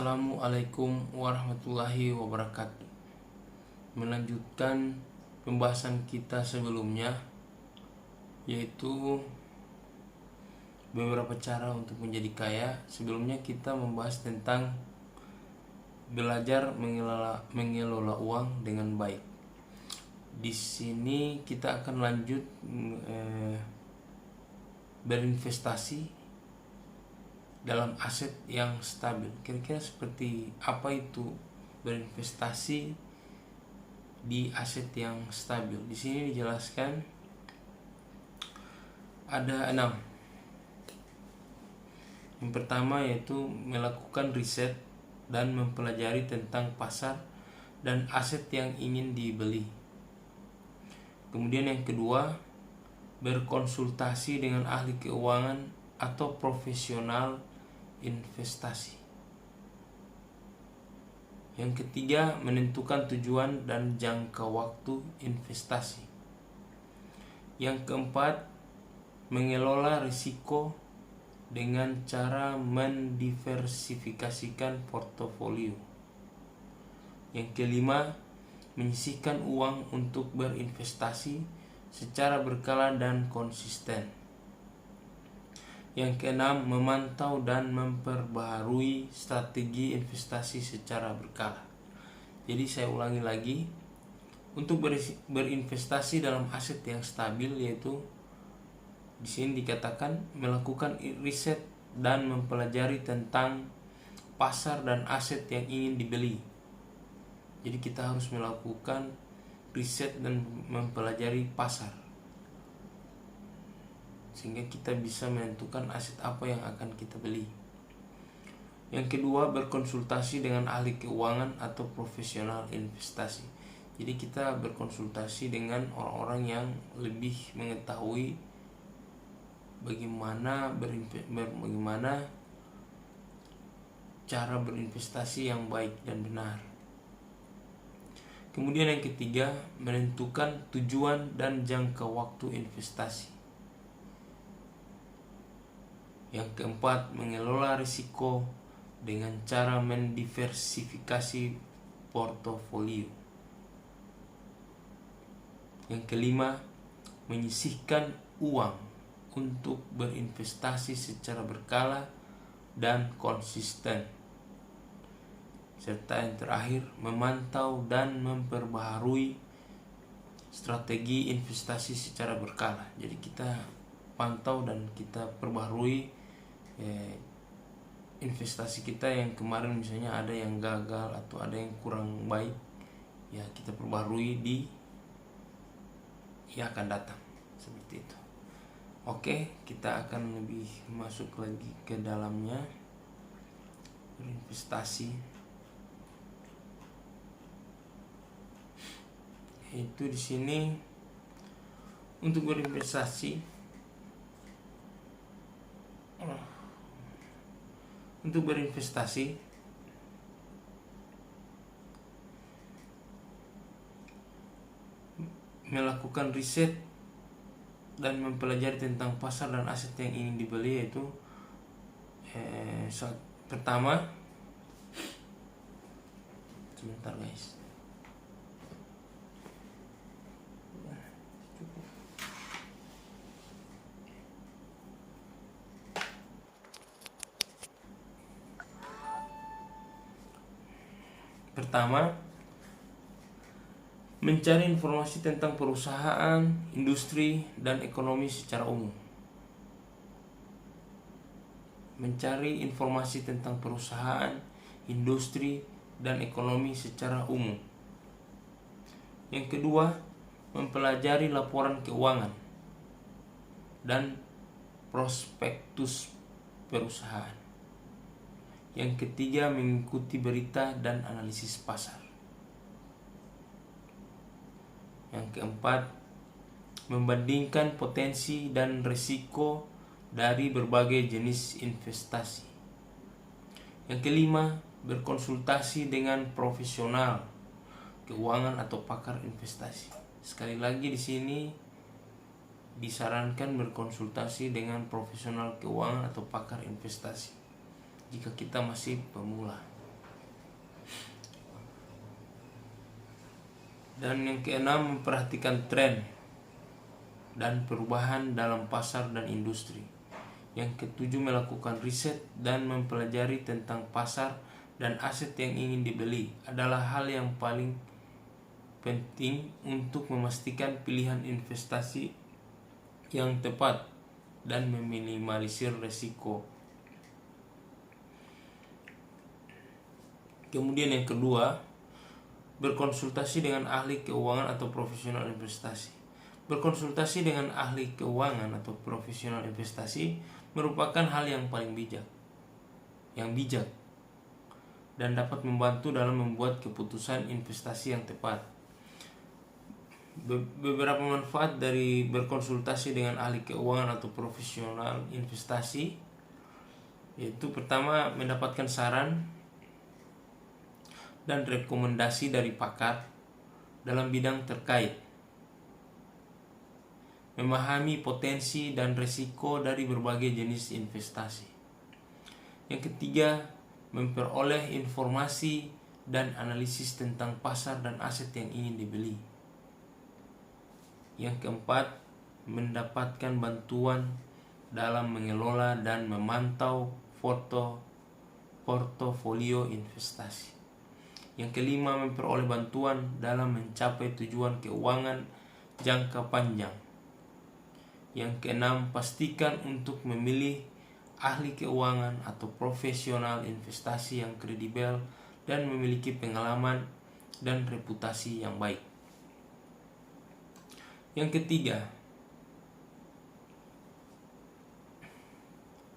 Assalamualaikum warahmatullahi wabarakatuh. Melanjutkan pembahasan kita sebelumnya, yaitu beberapa cara untuk menjadi kaya. Sebelumnya kita membahas tentang belajar mengelola uang dengan baik. Di sini kita akan lanjut berinvestasi dalam aset yang stabil. Kira-kira seperti apa itu berinvestasi di aset yang stabil? Di sini dijelaskan ada 6. Yang pertama yaitu melakukan riset dan mempelajari tentang pasar dan aset yang ingin dibeli. Kemudian yang kedua, berkonsultasi dengan ahli keuangan atau profesional investasi. Yang ketiga, menentukan tujuan dan jangka waktu investasi. Yang keempat, mengelola risiko dengan cara mendiversifikasikan portofolio. Yang kelima, menyisihkan uang untuk berinvestasi secara berkala dan konsisten. Yang keenam, memantau dan memperbaharui strategi investasi secara berkala. Jadi saya ulangi lagi, untuk berinvestasi dalam aset yang stabil, yaitu di sini dikatakan melakukan riset dan mempelajari tentang pasar dan aset yang ingin dibeli. Jadi kita harus melakukan riset dan mempelajari pasar, sehingga kita bisa menentukan aset apa yang akan kita beli. Yang kedua, berkonsultasi dengan ahli keuangan atau profesional investasi. Jadi kita berkonsultasi dengan orang-orang yang lebih mengetahui bagaimana cara berinvestasi yang baik dan benar. Kemudian yang ketiga, menentukan tujuan dan jangka waktu investasi. Yang keempat, mengelola risiko dengan cara mendiversifikasi portofolio. Yang kelima, menyisihkan uang untuk berinvestasi secara berkala dan konsisten. Serta yang terakhir, memantau dan memperbaharui strategi investasi secara berkala. Jadi kita pantau dan kita perbaharui investasi kita yang kemarin misalnya ada yang gagal atau ada yang kurang baik, ya kita perbaharui di yang akan datang, seperti itu. Oke, kita akan lebih masuk lagi ke dalamnya. Berinvestasi itu di sini untuk berinvestasi. Untuk berinvestasi, melakukan riset dan mempelajari tentang pasar dan aset yang ingin dibeli, yaitu pertama, sebentar guys. Pertama, mencari informasi tentang perusahaan, industri, dan ekonomi secara umum. Mencari informasi tentang perusahaan, industri, dan ekonomi secara umum. Yang kedua, mempelajari laporan keuangan dan prospektus perusahaan. Yang ketiga, mengikuti berita dan analisis pasar. Yang keempat, membandingkan potensi dan risiko dari berbagai jenis investasi. Yang kelima, berkonsultasi dengan profesional keuangan atau pakar investasi. Sekali lagi di sini disarankan berkonsultasi dengan profesional keuangan atau pakar investasi jika kita masih pemula. Dan yang keenam, memperhatikan tren dan perubahan dalam pasar dan industri. Yang ketujuh, melakukan riset dan mempelajari tentang pasar dan aset yang ingin dibeli adalah hal yang paling penting untuk memastikan pilihan investasi yang tepat dan meminimalisir risiko. Kemudian yang kedua, berkonsultasi dengan ahli keuangan atau profesional investasi. Berkonsultasi dengan ahli keuangan atau profesional investasi merupakan hal yang paling bijak dan dapat membantu dalam membuat keputusan investasi yang tepat. Beberapa manfaat dari berkonsultasi dengan ahli keuangan atau profesional investasi yaitu pertama, mendapatkan saran dan rekomendasi dari pakar dalam bidang terkait, memahami potensi dan risiko dari berbagai jenis investasi. Yang ketiga, memperoleh informasi dan analisis tentang pasar dan aset yang ingin dibeli. Yang keempat, mendapatkan bantuan dalam mengelola dan memantau portofolio investasi. Yang kelima, memperoleh bantuan dalam mencapai tujuan keuangan jangka panjang. Yang keenam, pastikan untuk memilih ahli keuangan atau profesional investasi yang kredibel dan memiliki pengalaman dan reputasi yang baik. Yang ketiga,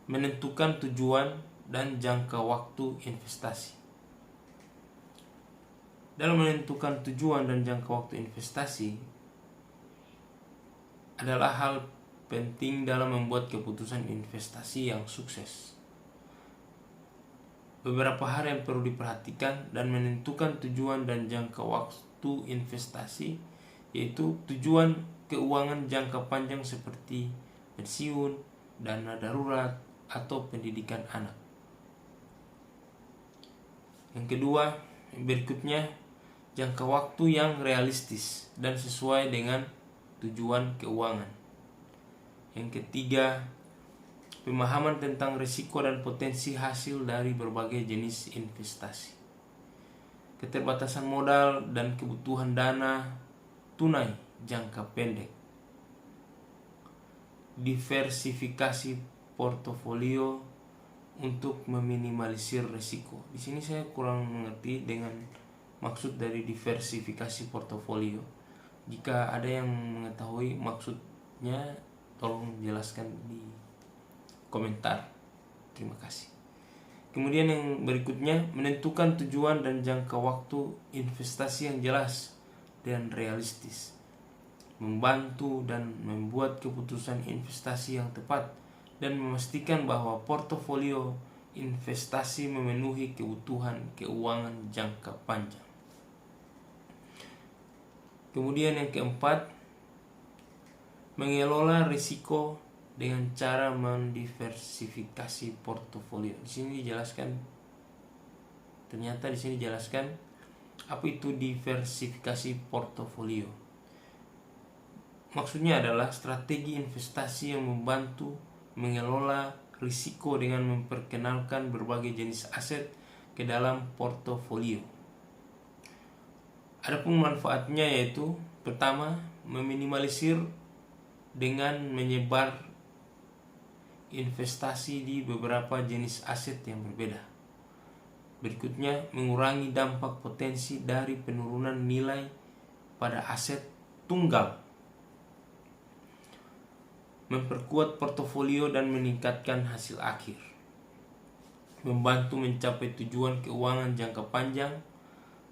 menentukan tujuan dan jangka waktu investasi. Dalam menentukan tujuan dan jangka waktu investasi adalah hal penting dalam membuat keputusan investasi yang sukses. Beberapa hal yang perlu diperhatikan dan menentukan tujuan dan jangka waktu investasi yaitu tujuan keuangan jangka panjang seperti pensiun, dana darurat, atau pendidikan anak. Yang kedua, berikutnya, jangka waktu yang realistis dan sesuai dengan tujuan keuangan. Yang ketiga, pemahaman tentang risiko dan potensi hasil dari berbagai jenis investasi. Keterbatasan modal dan kebutuhan dana tunai jangka pendek. Diversifikasi portofolio untuk meminimalisir risiko. Di sini saya kurang mengerti dengan maksud dari diversifikasi portofolio. Jika ada yang mengetahui maksudnya, tolong jelaskan di komentar. Terima kasih. Kemudian yang berikutnya, menentukan tujuan dan jangka waktu investasi yang jelas dan realistis. Membantu dan membuat keputusan investasi yang tepat dan memastikan bahwa portofolio investasi memenuhi kebutuhan keuangan jangka panjang. Kemudian yang keempat, mengelola risiko dengan cara mendiversifikasi portofolio. Di sini dijelaskan, ternyata di sini dijelaskan apa itu diversifikasi portofolio. Maksudnya adalah strategi investasi yang membantu mengelola risiko dengan memperkenalkan berbagai jenis aset ke dalam portofolio. Adapun manfaatnya yaitu pertama, meminimalisir dengan menyebar investasi di beberapa jenis aset yang berbeda. Berikutnya, mengurangi dampak potensi dari penurunan nilai pada aset tunggal. Memperkuat portofolio dan meningkatkan hasil akhir. Membantu mencapai tujuan keuangan jangka panjang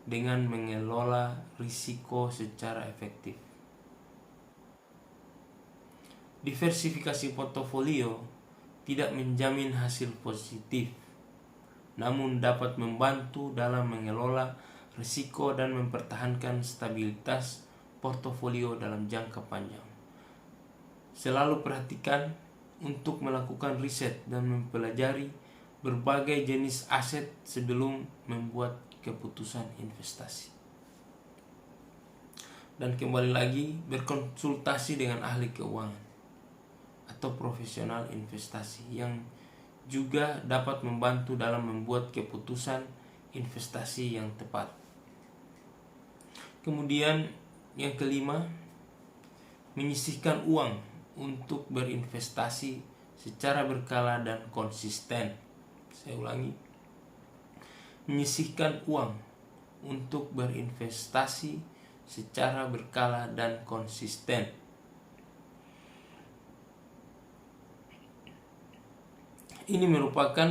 dengan mengelola risiko secara efektif. Diversifikasi portofolio tidak menjamin hasil positif, namun dapat membantu dalam mengelola risiko dan mempertahankan stabilitas portofolio dalam jangka panjang. Selalu perhatikan untuk melakukan riset dan mempelajari berbagai jenis aset sebelum membuat keputusan investasi. Dan kembali lagi, berkonsultasi dengan ahli keuangan atau profesional investasi yang juga dapat membantu dalam membuat keputusan investasi yang tepat. Kemudian yang kelima, menyisihkan uang untuk berinvestasi secara berkala dan konsisten. Saya ulangi, menyisihkan uang untuk berinvestasi secara berkala dan konsisten. Ini merupakan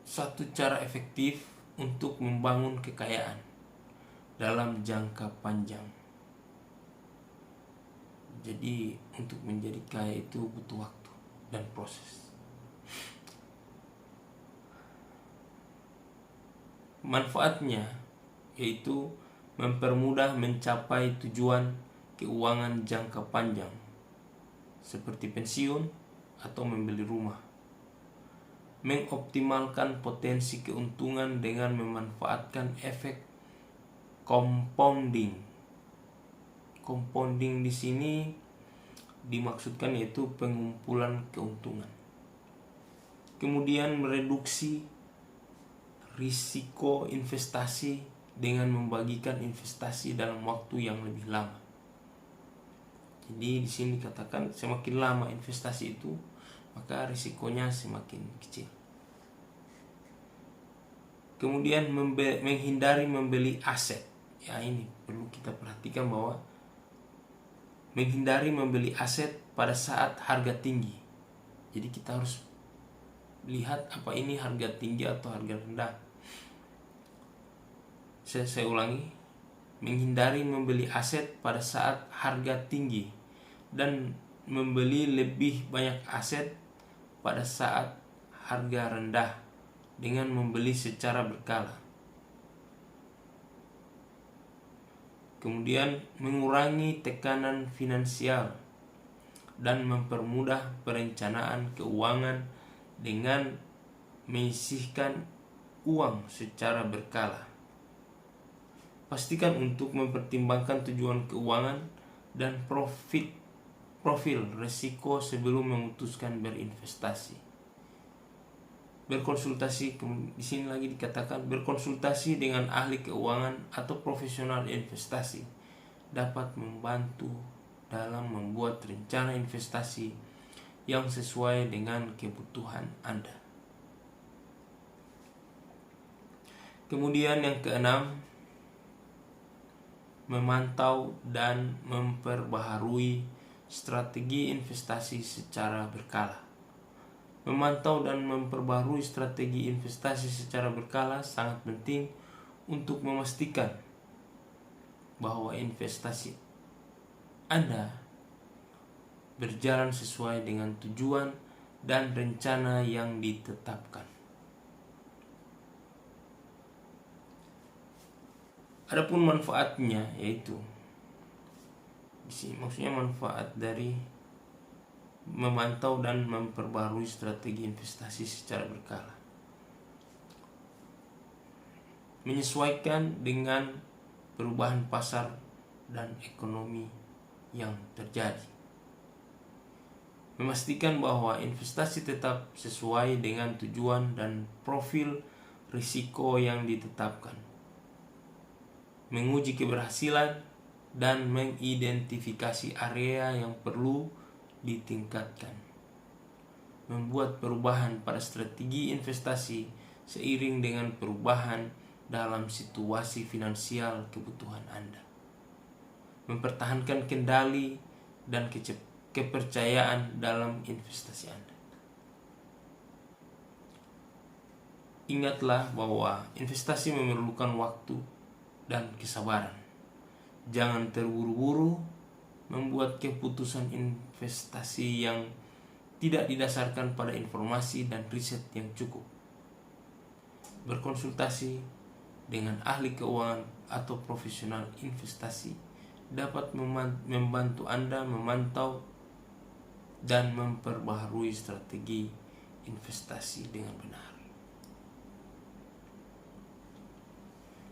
satu cara efektif untuk membangun kekayaan dalam jangka panjang. Jadi untuk menjadi kaya itu butuh waktu dan proses. Manfaatnya yaitu mempermudah mencapai tujuan keuangan jangka panjang seperti pensiun atau membeli rumah. Mengoptimalkan potensi keuntungan dengan memanfaatkan efek compounding. Compounding di sini dimaksudkan yaitu pengumpulan keuntungan. Kemudian mereduksi risiko investasi dengan membagikan investasi dalam waktu yang lebih lama. Jadi di sini dikatakan semakin lama investasi itu, maka risikonya semakin kecil. Kemudian menghindari membeli aset. Ya, ini perlu kita perhatikan bahwa menghindari membeli aset pada saat harga tinggi. Jadi kita harus lihat apa ini harga tinggi atau harga rendah. Saya ulangi, menghindari membeli aset pada saat harga tinggi dan membeli lebih banyak aset pada saat harga rendah dengan membeli secara berkala. Kemudian mengurangi tekanan finansial dan mempermudah perencanaan keuangan dengan menyisihkan uang secara berkala. Pastikan untuk mempertimbangkan tujuan keuangan dan profil risiko sebelum memutuskan berinvestasi. Berkonsultasi, di sini lagi dikatakan berkonsultasi dengan ahli keuangan atau profesional investasi dapat membantu dalam membuat rencana investasi yang sesuai dengan kebutuhan Anda. Kemudian yang keenam, memantau dan memperbaharui strategi investasi secara berkala. Memantau dan memperbaharui strategi investasi secara berkala sangat penting untuk memastikan bahwa investasi Anda berjalan sesuai dengan tujuan dan rencana yang ditetapkan. Adapun manfaatnya yaitu di sini maksudnya manfaat dari memantau dan memperbarui strategi investasi secara berkala. Menyesuaikan dengan perubahan pasar dan ekonomi yang terjadi. Memastikan bahwa investasi tetap sesuai dengan tujuan dan profil risiko yang ditetapkan. Menguji keberhasilan dan mengidentifikasi area yang perlu ditingkatkan. Membuat perubahan pada strategi investasi seiring dengan perubahan dalam situasi finansial kebutuhan Anda. Mempertahankan kendali dan kepercayaan dalam investasi Anda. Ingatlah bahwa investasi memerlukan waktu dan kesabaran. Jangan terburu-buru membuat keputusan investasi yang tidak didasarkan pada informasi dan riset yang cukup. Berkonsultasi dengan ahli keuangan atau profesional investasi dapat membantu Anda memantau dan memperbaharui strategi investasi dengan benar.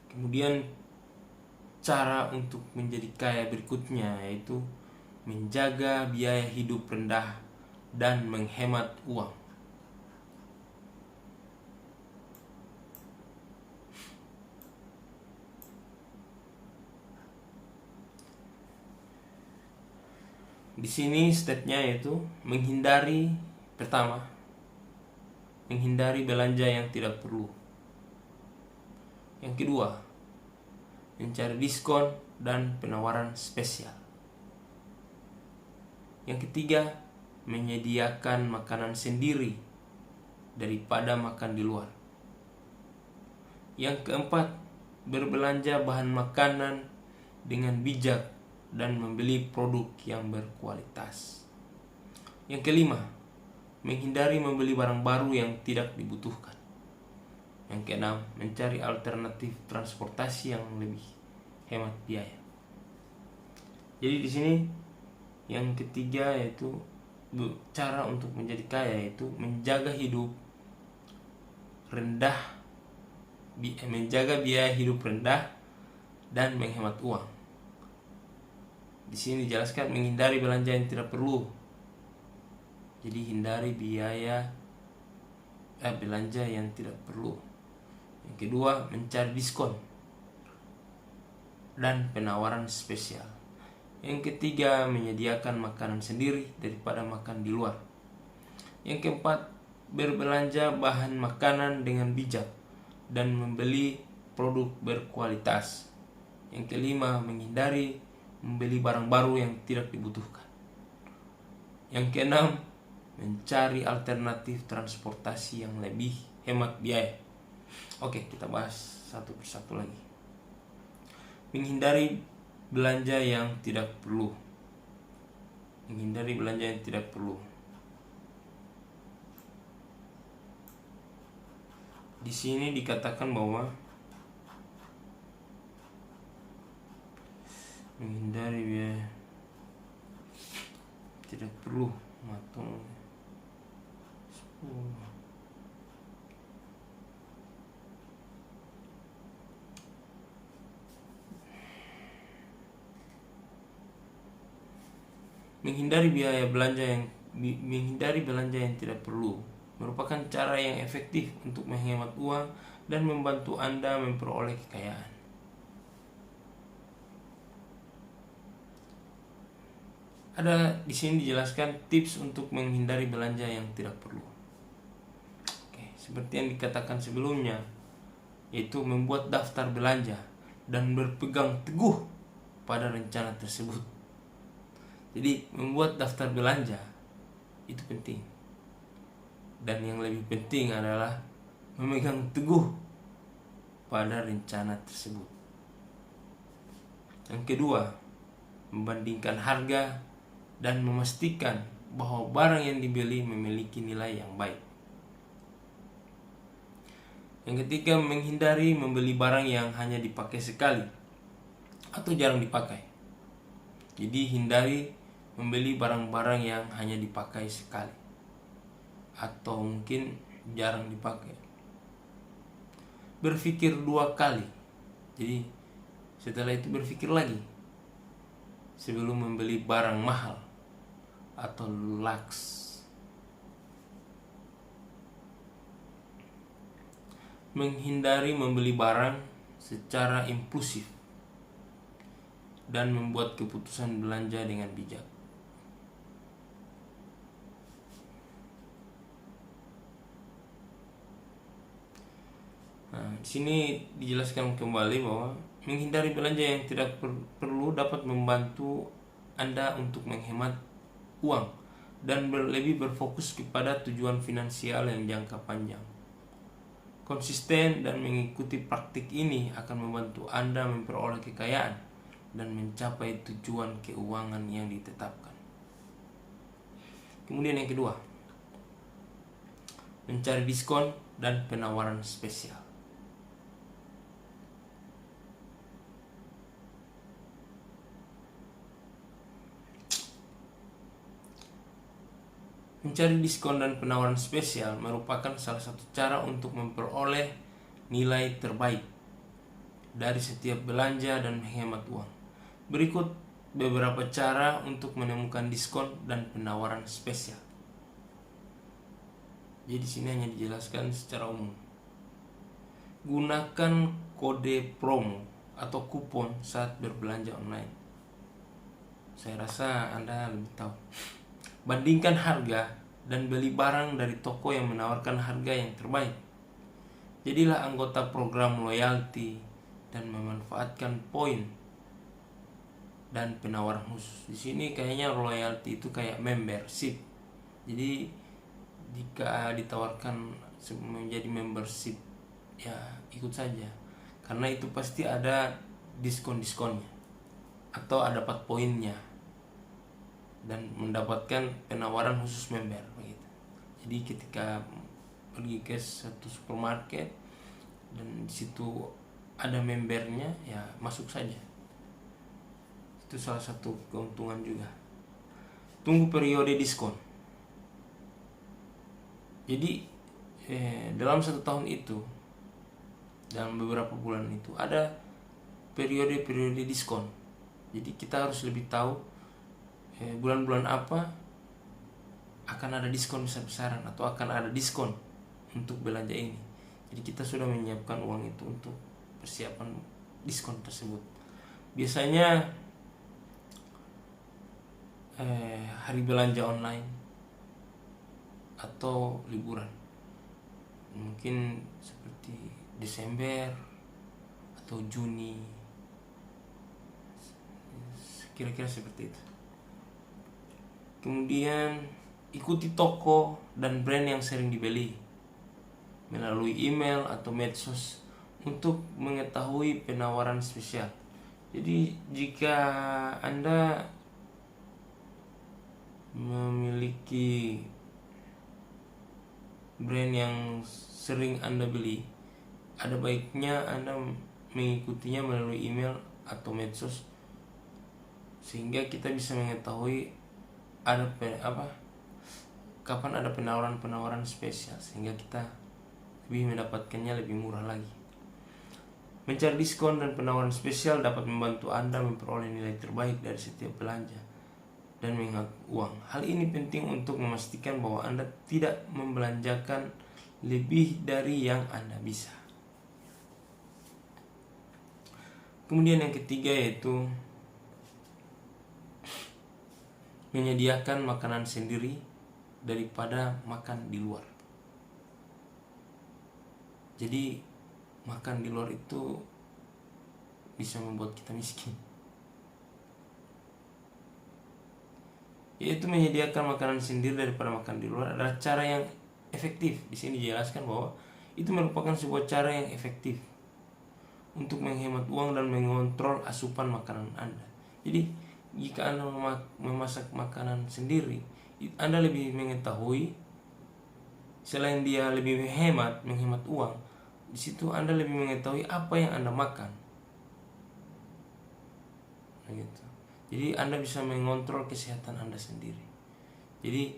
Kemudian cara untuk menjadi kaya berikutnya, yaitu menjaga biaya hidup rendah dan menghemat uang. Di sini stepnya yaitu pertama, menghindari belanja yang tidak perlu. Yang kedua, mencari diskon dan penawaran spesial. Yang ketiga, menyediakan makanan sendiri daripada makan di luar. Yang keempat, berbelanja bahan makanan dengan bijak dan membeli produk yang berkualitas. Yang kelima, menghindari membeli barang baru yang tidak dibutuhkan. Yang keenam, mencari alternatif transportasi yang lebih hemat biaya. Jadi di sini yang ketiga yaitu cara untuk menjadi kaya, yaitu menjaga hidup rendah, menjaga biaya hidup rendah dan menghemat uang. Di sini dijelaskan menghindari belanja yang tidak perlu. Jadi hindari belanja yang tidak perlu. Yang kedua, mencari diskon dan penawaran spesial. Yang ketiga, menyediakan makanan sendiri daripada makan di luar. Yang keempat, berbelanja bahan makanan dengan bijak dan membeli produk berkualitas. Yang kelima, menghindari membeli barang baru yang tidak dibutuhkan. Yang keenam, mencari alternatif transportasi yang lebih hemat biaya. Oke, kita bahas satu persatu lagi. Menghindari belanja yang tidak perlu. Menghindari belanja yang tidak perlu. Di sini dikatakan bahwa menghindari biaya tidak perlu matang 10. Menghindari belanja yang tidak perlu merupakan cara yang efektif untuk menghemat uang dan membantu Anda memperoleh kekayaan. Ada di sini dijelaskan tips untuk menghindari belanja yang tidak perlu. Oke, seperti yang dikatakan sebelumnya, yaitu membuat daftar belanja dan berpegang teguh pada rencana tersebut. Jadi membuat daftar belanja itu penting. Dan yang lebih penting adalah memegang teguh pada rencana tersebut. Yang kedua, membandingkan harga dan memastikan bahwa barang yang dibeli memiliki nilai yang baik. Yang ketiga, menghindari membeli barang yang hanya dipakai sekali atau jarang dipakai. Jadi hindari membeli barang-barang yang hanya dipakai sekali atau mungkin jarang dipakai. Berpikir 2 kali. Jadi setelah itu berpikir lagi sebelum membeli barang mahal atau lux. Menghindari membeli barang secara impulsif dan membuat keputusan belanja dengan bijak. Nah, di sini dijelaskan kembali bahwa menghindari belanja yang tidak perlu dapat membantu Anda untuk menghemat uang dan lebih berfokus kepada tujuan finansial yang jangka panjang. Konsisten dan mengikuti praktik ini akan membantu Anda memperoleh kekayaan dan mencapai tujuan keuangan yang ditetapkan. Kemudian yang kedua, mencari diskon dan penawaran spesial. Mencari diskon dan penawaran spesial merupakan salah satu cara untuk memperoleh nilai terbaik dari setiap belanja dan menghemat uang. Berikut beberapa cara untuk menemukan diskon dan penawaran spesial. Jadi di sini hanya dijelaskan secara umum. Gunakan kode promo atau kupon saat berbelanja online. Saya rasa Anda lebih tahu. Bandingkan harga dan beli barang dari toko yang menawarkan harga yang terbaik. Jadilah anggota program loyalty dan memanfaatkan poin dan penawaran khusus. Di sini kayaknya loyalty itu kayak membership. Jadi jika ditawarkan menjadi membership, ya ikut saja. Karena itu pasti ada diskon-diskonnya atau dapat poinnya dan mendapatkan penawaran khusus member begitu. Jadi ketika pergi ke satu supermarket dan disitu ada membernya, ya masuk saja. Itu salah satu keuntungan juga. Tunggu periode diskon. Jadi dalam 1 tahun itu, dalam beberapa bulan itu ada periode-periode diskon. Jadi kita harus lebih tahu bulan-bulan apa akan ada diskon besar-besaran atau akan ada diskon untuk belanja ini. Jadi kita sudah menyiapkan uang itu untuk persiapan diskon tersebut. Biasanya hari belanja online atau liburan, mungkin seperti Desember atau Juni, kira-kira seperti itu. Kemudian ikuti toko dan brand yang sering dibeli melalui email atau medsos untuk mengetahui penawaran spesial. Jadi jika Anda memiliki brand yang sering Anda beli, ada baiknya Anda mengikutinya melalui email atau medsos sehingga kita bisa mengetahui ada kapan ada penawaran-penawaran spesial, sehingga kita lebih mendapatkannya lebih murah lagi. Mencari diskon dan penawaran spesial dapat membantu Anda memperoleh nilai terbaik dari setiap belanja dan menghemat uang. Hal ini penting untuk memastikan bahwa Anda tidak membelanjakan lebih dari yang Anda bisa. Kemudian yang ketiga yaitu menyediakan makanan sendiri daripada makan di luar. Jadi makan di luar itu bisa membuat kita miskin. Yaitu menyediakan makanan sendiri daripada makan di luar adalah cara yang efektif. Di sini dijelaskan bahwa itu merupakan sebuah cara yang efektif untuk menghemat uang dan mengontrol asupan makanan Anda. Jadi jika Anda memasak makanan sendiri, Anda lebih mengetahui, selain dia lebih menghemat uang, di situ Anda lebih mengetahui apa yang Anda makan. Gitu. Jadi Anda bisa mengontrol kesehatan Anda sendiri. Jadi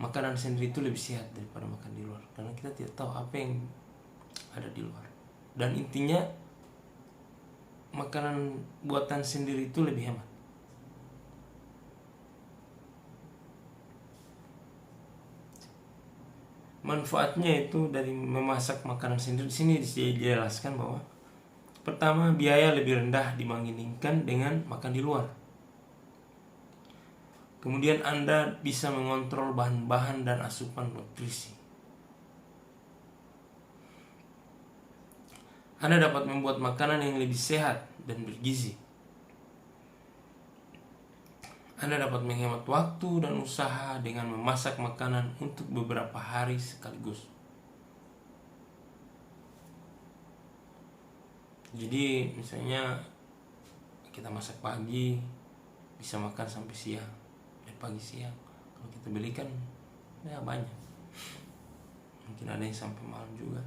makanan sendiri itu lebih sehat daripada makan di luar, karena kita tidak tahu apa yang ada di luar. Dan intinya makanan buatan sendiri itu lebih hemat. Manfaatnya itu dari memasak makanan sendiri, di sini dijelaskan bahwa pertama, biaya lebih rendah dibandingkan dengan makan di luar. Kemudian Anda bisa mengontrol bahan-bahan dan asupan nutrisi. Anda dapat membuat makanan yang lebih sehat dan bergizi. Anda dapat menghemat waktu dan usaha dengan memasak makanan untuk beberapa hari sekaligus. Jadi misalnya kita masak pagi, bisa makan sampai siang, dari pagi siang. Kalau kita belikan ya banyak, mungkin ada yang sampai malam juga.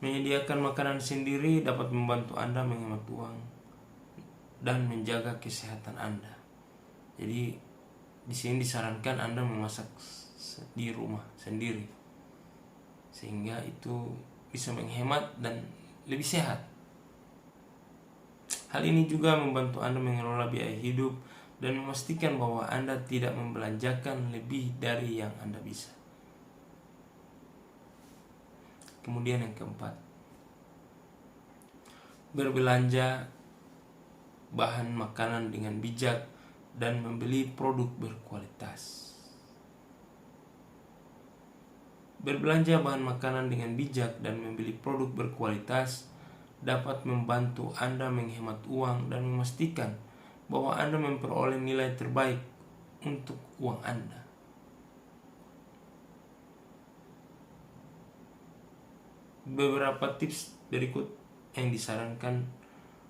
Menyediakan makanan sendiri dapat membantu Anda menghemat uang dan menjaga kesehatan Anda. Jadi di sini disarankan Anda memasak di rumah sendiri, sehingga itu bisa menghemat dan lebih sehat. Hal ini juga membantu Anda mengelola biaya hidup dan memastikan bahwa Anda tidak membelanjakan lebih dari yang Anda bisa. Kemudian yang keempat, berbelanja bahan makanan dengan bijak dan membeli produk berkualitas. Berbelanja bahan makanan dengan bijak dan membeli produk berkualitas dapat membantu Anda menghemat uang dan memastikan bahwa Anda memperoleh nilai terbaik untuk uang Anda. Beberapa tips berikut yang disarankan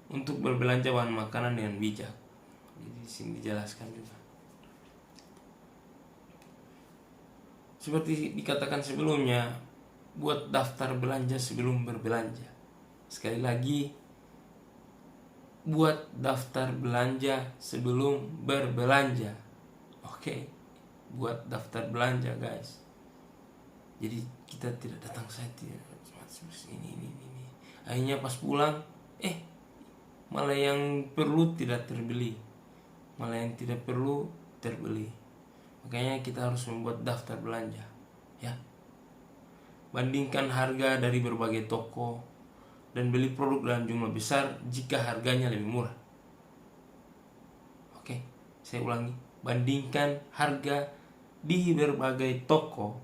untuk berbelanja bahan makanan dengan bijak. Di sini dijelaskan juga. Seperti dikatakan sebelumnya, buat daftar belanja sebelum berbelanja. Sekali lagi, buat daftar belanja sebelum berbelanja. Oke, buat daftar belanja guys. Jadi kita tidak datang saja ini. Akhirnya pas pulang, malah yang perlu tidak terbeli, malah yang tidak perlu terbeli. Makanya kita harus membuat daftar belanja, ya. Bandingkan harga dari berbagai toko dan beli produk dalam jumlah besar jika harganya lebih murah. Oke, saya ulangi. Bandingkan harga di berbagai toko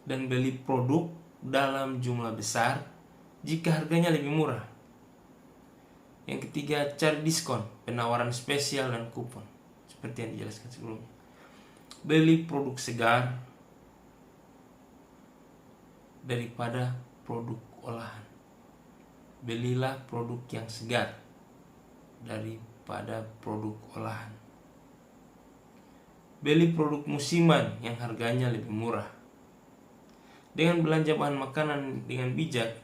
dan beli produk dalam jumlah besar jika harganya lebih murah. Yang ketiga, cari diskon, penawaran spesial dan kupon. Seperti yang dijelaskan sebelumnya. Beli produk segar daripada produk olahan. Belilah produk yang segar daripada produk olahan. Beli produk musiman yang harganya lebih murah. Dengan belanja bahan makanan dengan bijak,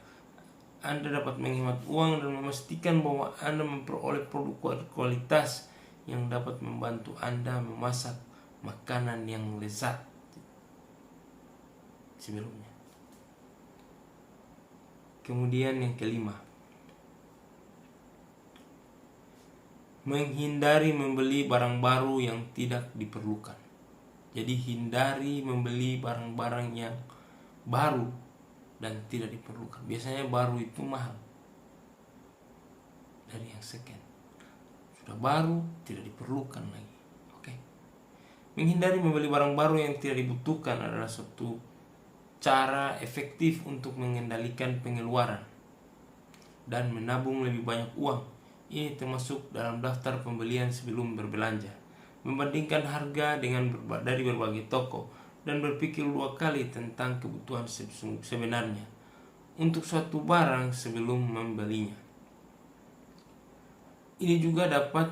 Anda dapat menghemat uang dan memastikan bahwa Anda memperoleh produk kualitas yang dapat membantu Anda memasak makanan yang lezat sebelumnya. Kemudian yang kelima, menghindari membeli barang baru yang tidak diperlukan. Jadi hindari membeli barang-barang yang baru dan tidak diperlukan. Biasanya baru itu mahal dari yang second. Sudah baru tidak diperlukan lagi. Oke. Menghindari membeli barang baru yang tidak dibutuhkan adalah suatu cara efektif untuk mengendalikan pengeluaran dan menabung lebih banyak uang. Ini termasuk dalam daftar pembelian sebelum berbelanja. Membandingkan harga dari berbagai toko dan berpikir 2 kali tentang kebutuhan sebenarnya untuk suatu barang sebelum membelinya. Ini juga dapat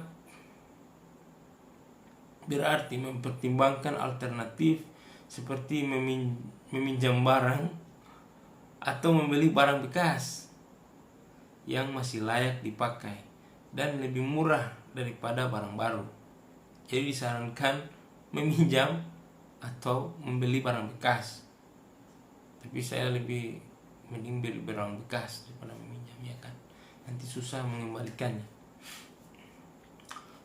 berarti mempertimbangkan alternatif seperti meminjam barang atau membeli barang bekas yang masih layak dipakai dan lebih murah daripada barang baru. Jadi disarankan meminjam atau membeli barang bekas. Tapi saya lebih mending beli barang bekas daripada meminjam, ya kan. Nanti susah mengembalikannya.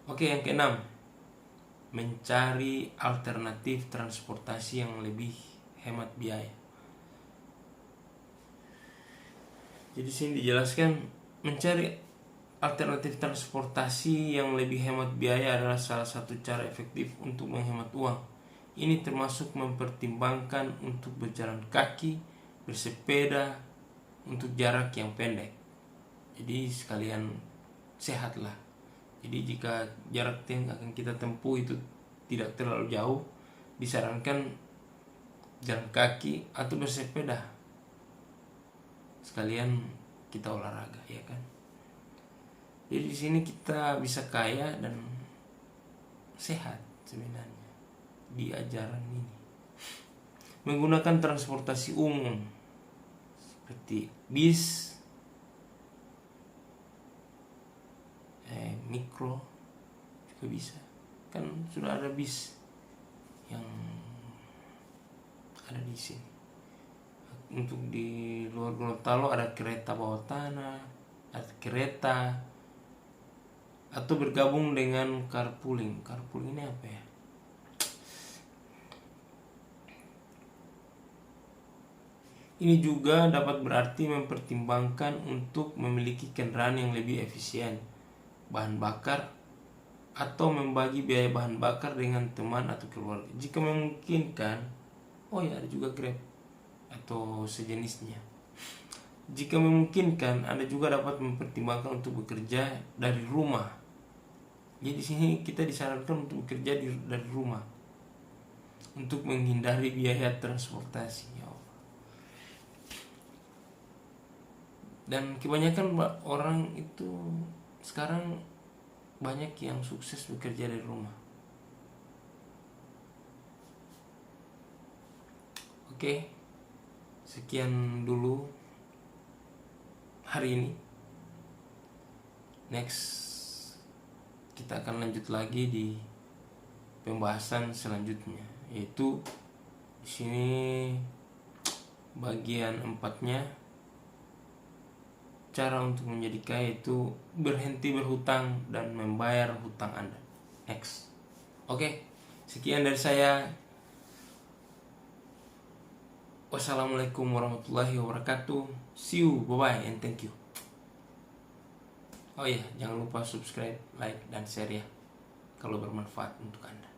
Oke, yang keenam, mencari alternatif transportasi yang lebih hemat biaya. Jadi sini dijelaskan mencari alternatif transportasi yang lebih hemat biaya adalah salah satu cara efektif untuk menghemat uang. Ini termasuk mempertimbangkan untuk berjalan kaki, bersepeda untuk jarak yang pendek. Jadi sekalian sehatlah. Jadi jika jarak yang akan kita tempuh itu tidak terlalu jauh, disarankan jalan kaki atau bersepeda. Sekalian kita olahraga, ya kan? Jadi di sini kita bisa kaya dan sehat sebenarnya di ajaran ini. Menggunakan transportasi umum seperti bis, mikro juga bisa. Kan sudah ada bis yang ada di sini. untuk di luar Gorontalo ada kereta bawah tanah, ada kereta, atau bergabung dengan carpooling. Carpooling ini apa ya? Ini juga dapat berarti mempertimbangkan untuk memiliki kendaraan yang lebih efisien bahan bakar atau membagi biaya bahan bakar dengan teman atau keluarga jika memungkinkan. Oh ya, ada juga Grab atau sejenisnya. Jika memungkinkan, Anda juga dapat mempertimbangkan untuk bekerja dari rumah. Jadi di sini kita disarankan untuk bekerja dari rumah untuk menghindari biaya transportasi. Dan kebanyakan orang itu sekarang banyak yang sukses bekerja dari rumah. Oke, sekian dulu hari ini. Next kita akan lanjut lagi di pembahasan selanjutnya, yaitu di sini bagian 4-nya, cara untuk menjadi kaya itu berhenti berhutang dan membayar hutang Anda. Next. Oke, sekian dari saya. Wassalamualaikum warahmatullahi wabarakatuh. See you, bye bye and thank you. Oh iya, jangan lupa subscribe, like, dan share ya kalau bermanfaat untuk Anda.